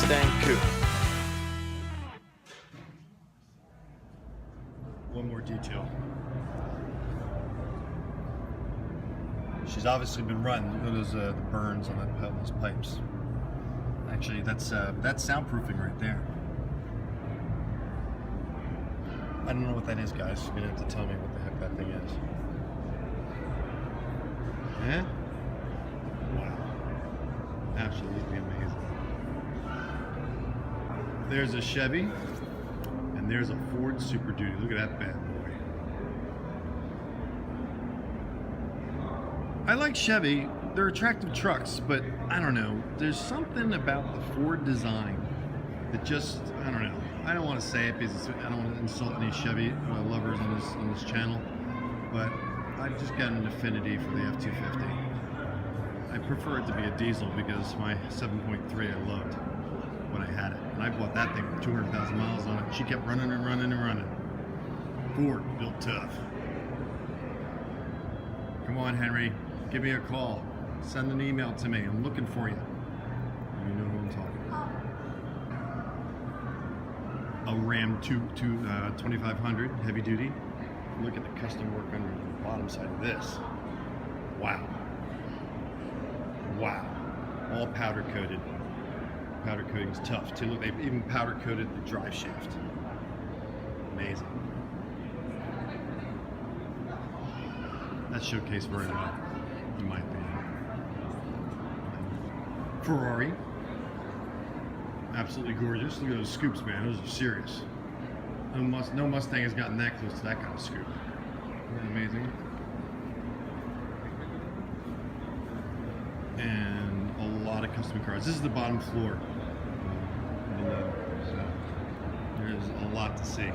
Mustang coupe. One more detail. She's obviously been run. Look at those the burns on those pipes. Actually, that's soundproofing right there. I don't know what that is, guys. You're gonna have to tell me what the heck that thing is. Yeah? Wow. Absolutely amazing. There's a Chevy, and there's a Ford Super Duty. Look at that bad boy. I like Chevy. They're attractive trucks, but I don't know. There's something about the Ford design that just, I don't know. I don't want to say it because I don't want to insult any Chevy lovers on this channel, but I've just got an affinity for the F-250. I prefer it to be a diesel because my 7.3 I loved when I had it. And I bought that thing with 200,000 miles on it. She kept running and running and running. Ford, built tough. Come on, Henry. Give me a call. Send an email to me. I'm looking for you. You know who I'm talking about. A Ram 2500 heavy duty. Look at the custom work under the bottom side of this. Wow. Wow. All powder coated. Powder coating is tough too. Look, they've even powder coated the drive shaft. Amazing. That's showcased very well, in my opinion. Ferrari. Absolutely gorgeous. Look at those scoops, man. Those are serious. No Mustang has gotten that close to that kind of scoop. Isn't that amazing? And a lot of custom cars. This is the bottom floor. So there's a lot to see.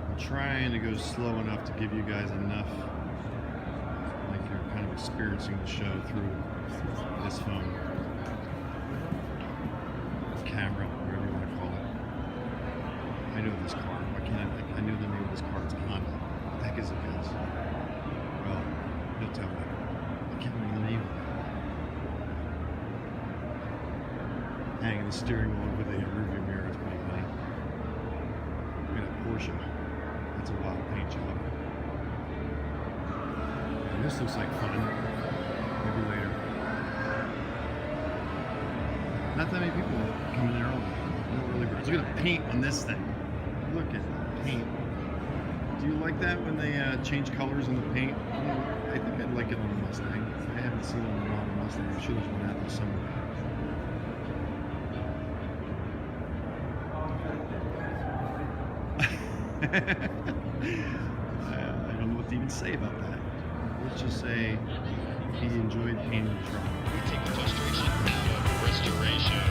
I'm trying to go slow enough to give you guys enough, like you're kind of experiencing the show through this phone. Camera, whatever you want to call it. I know this car. Why can't I know the name of this car. It's a Honda. What the heck is it, guys? Well, you'll tell me. I can't remember the name of it. Hanging the steering wheel with a rearview mirror. It's pretty funny. Look at that Porsche. That's a wild paint job. And this looks like fun. Maybe later. Not that many people come in there early. No early birds. Look at the paint on this thing. Look at the paint. Do you like that when they change colors on the paint? I think I'd like it on a Mustang. I haven't seen it on a modern Mustang. I'm sure there's one out there somewhere. I don't know what to even say about that. Let's just say he enjoyed painting the truck. We take the frustration out of restoration.